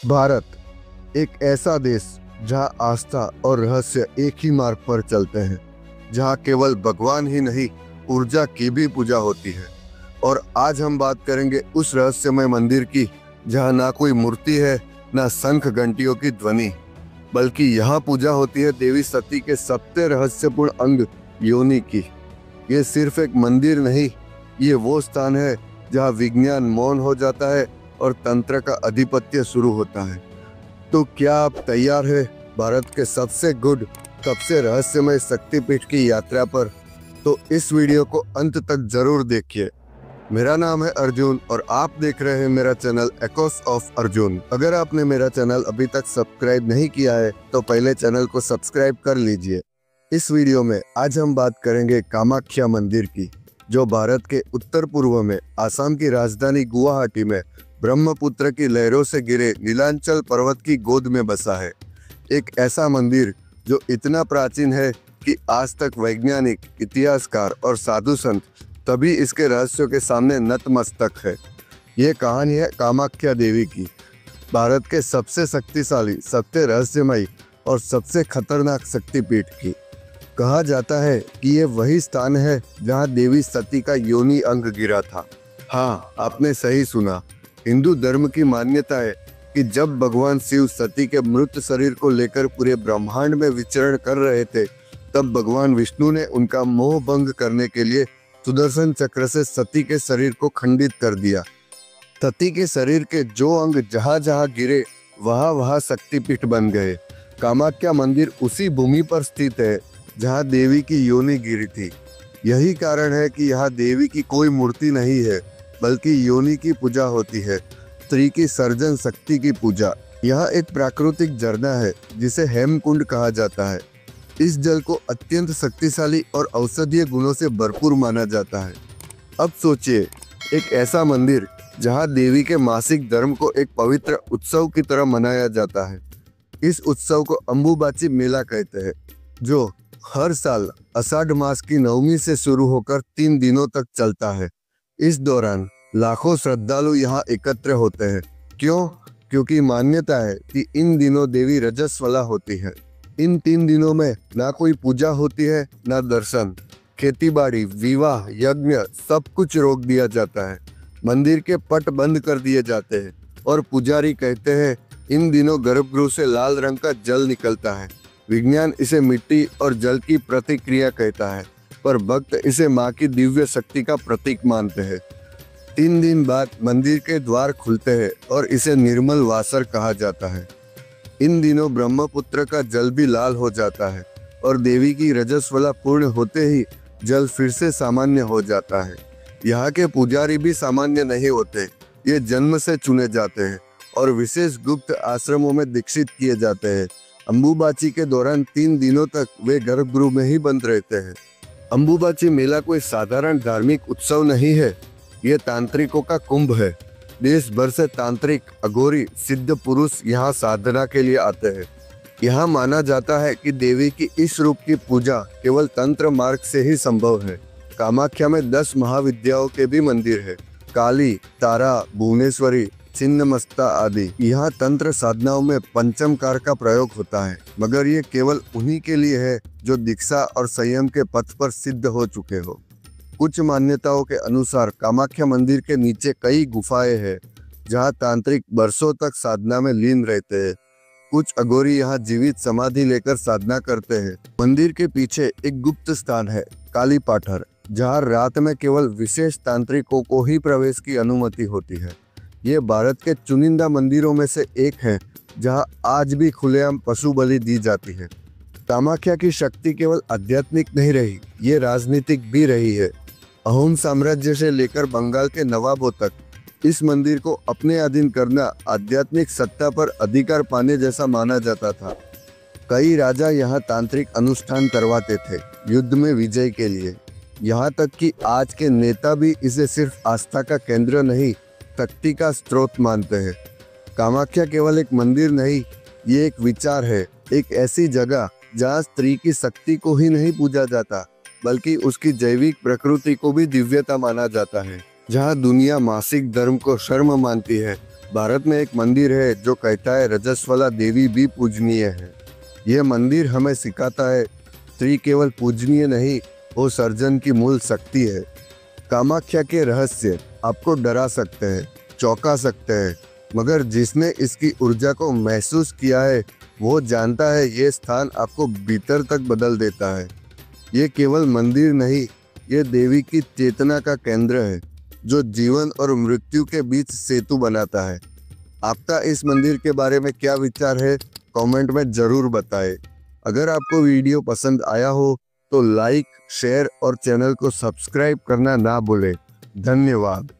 भारत एक ऐसा देश जहां आस्था और रहस्य एक ही मार्ग पर चलते हैं, जहां केवल भगवान ही नहीं, ऊर्जा की भी पूजा होती है। और आज हम बात करेंगे उस रहस्यमय मंदिर की जहां ना कोई मूर्ति है, ना शंख घंटियों की ध्वनि, बल्कि यहाँ पूजा होती है देवी सती के सबसे रहस्यपूर्ण अंग योनि की। ये सिर्फ एक मंदिर नहीं, ये वो स्थान है जहाँ विज्ञान मौन हो जाता है और तंत्र का अधिपत्य शुरू होता है। तो क्या आप तैयार हैं भारत के सबसे गुड, सबसे रहस्यमय शक्तिपीठ की यात्रा पर? तो इस वीडियो को अंत तक जरूर देखिए। मेरा नाम है अर्जुन और आप देख रहे हैं मेरा चैनल एकोस ऑफ अर्जुन। अगर आपने मेरा चैनल अभी तक सब्सक्राइब नहीं किया है तो पहले चैनल को सब्सक्राइब कर लीजिए। इस वीडियो में आज हम बात करेंगे कामाख्या मंदिर की, जो भारत के उत्तर पूर्व में आसाम की राजधानी गुवाहाटी में ब्रह्मपुत्र की लहरों से गिरे नीलांचल पर्वत की गोद में बसा है। एक ऐसा मंदिर जो इतना प्राचीन है कि आज तक वैज्ञानिक, इतिहासकार और साधु संत तभी इसके रहस्यों के सामने नतमस्तक है। ये कहानी है कामाख्या देवी की, भारत के सबसे शक्तिशाली, सबसे रहस्यमयी और सबसे खतरनाक शक्तिपीठ की। कहा जाता है कि ये वही स्थान है जहाँ देवी सती का योनि अंग गिरा था। हाँ, आपने सही सुना। हिंदू धर्म की मान्यता है कि जब भगवान शिव सती के मृत शरीर को लेकर पूरे ब्रह्मांड में विचरण कर रहे थे, तब भगवान विष्णु ने उनका मोह भंग करने के लिए सुदर्शन चक्र से सती के शरीर को खंडित कर दिया। सती के शरीर के जो अंग जहाँ जहाँ गिरे वहाँ वहाँ शक्तिपीठ बन गए। कामाख्या मंदिर उसी भूमि पर स्थित है जहाँ देवी की योनि गिरी थी। यही कारण है कि यहाँ देवी की कोई मूर्ति नहीं है, बल्कि योनि की पूजा होती है, स्त्री की सर्जन शक्ति की पूजा। यहाँ एक प्राकृतिक झरना है जिसे हेमकुंड कहा जाता है। इस जल को अत्यंत शक्तिशाली और औषधीय गुणों से भरपूर माना जाता है। अब सोचिए, एक ऐसा मंदिर जहाँ देवी के मासिक धर्म को एक पवित्र उत्सव की तरह मनाया जाता है। इस उत्सव को अंबुबाची मेला कहते हैं, जो हर साल आषाढ़ मास की नवमी से शुरू होकर 3 दिनों तक चलता है। इस दौरान लाखों श्रद्धालु यहाँ एकत्र होते हैं। क्यों? क्योंकि मान्यता है कि इन दिनों देवी रजस्वला होती है। इन 3 दिनों में ना कोई पूजा होती है, ना दर्शन। खेतीबाड़ी, विवाह, यज्ञ सब कुछ रोक दिया जाता है। मंदिर के पट बंद कर दिए जाते हैं और पुजारी कहते हैं इन दिनों गर्भगृह से लाल रंग का जल निकलता है। विज्ञान इसे मिट्टी और जल की प्रतिक्रिया कहता है, पर भक्त इसे माँ की दिव्य शक्ति का प्रतीक मानते हैं। 3 दिन बाद मंदिर के द्वार खुलते हैं और इसे निर्मल वासर कहा जाता है। इन दिनों ब्रह्मपुत्र का जल भी लाल हो जाता है और देवी की रजस्वला पूर्ण होते ही जल फिर से सामान्य हो जाता है। यहाँ के पुजारी भी सामान्य नहीं होते, ये जन्म से चुने जाते हैं और विशेष गुप्त आश्रमों में दीक्षित किए जाते हैं। अंबुबाची के दौरान 3 दिनों तक वे गर्भगृह में ही बंद रहते हैं। अंबुबाची मेला कोई साधारण धार्मिक उत्सव नहीं है, ये तांत्रिकों का कुंभ है। देश भर से तांत्रिक, अघोरी, सिद्ध पुरुष यहाँ साधना के लिए आते हैं। यहाँ माना जाता है कि देवी की इस रूप की पूजा केवल तंत्र मार्ग से ही संभव है। कामाख्या में 10 महाविद्याओं के भी मंदिर है, काली, तारा, भुवनेश्वरी, छिन्नमस्ता आदि। यहाँ तंत्र साधनाओं में पंचमकार का प्रयोग होता है, मगर ये केवल उन्हीं के लिए है जो दीक्षा और संयम के पथ पर सिद्ध हो चुके हो। कुछ मान्यताओं के अनुसार कामाख्या मंदिर के नीचे कई गुफाएं हैं जहां तांत्रिक बरसों तक साधना में लीन रहते हैं। कुछ अघोरी यहाँ जीवित समाधि लेकर साधना करते हैं। मंदिर के पीछे एक गुप्त स्थान है, काली पाठर, जहां रात में केवल विशेष तांत्रिकों को ही प्रवेश की अनुमति होती है। ये भारत के चुनिंदा मंदिरों में से एक है जहां आज भी खुलेआम पशु बलि दी जाती है। कामाख्या की शक्ति केवल आध्यात्मिक नहीं रही, ये राजनीतिक भी रही है। अहोम साम्राज्य से लेकर बंगाल के नवाबों तक इस मंदिर को अपने अधीन करना आध्यात्मिक सत्ता पर अधिकार पाने जैसा माना जाता था। कई राजा यहाँ तांत्रिक अनुष्ठान करवाते थे युद्ध में विजय के लिए। यहाँ तक कि आज के नेता भी इसे सिर्फ आस्था का केंद्र नहीं, शक्ति का स्रोत मानते हैं। कामाख्या केवल एक मंदिर नहीं, ये एक विचार है, एक ऐसी जगह जहाँ स्त्री की शक्ति को ही नहीं पूजा जाता, बल्कि उसकी जैविक प्रकृति को भी दिव्यता माना जाता है। जहाँ दुनिया मासिक धर्म को शर्म मानती है, भारत में एक मंदिर है जो कहता है रजस्वला देवी भी पूजनीय है। यह मंदिर हमें सिखाता है स्त्री केवल पूजनीय नहीं, वो सर्जन की मूल शक्ति है। कामाख्या के रहस्य आपको डरा सकते हैं, चौंका सकते हैं, मगर जिसने इसकी ऊर्जा को महसूस किया है वो जानता है ये स्थान आपको भीतर तक बदल देता है। ये केवल मंदिर नहीं, ये देवी की चेतना का केंद्र है जो जीवन और मृत्यु के बीच सेतु बनाता है। आपका इस मंदिर के बारे में क्या विचार है, कमेंट में जरूर बताएं। अगर आपको वीडियो पसंद आया हो तो लाइक, शेयर और चैनल को सब्सक्राइब करना ना भूलें। धन्यवाद।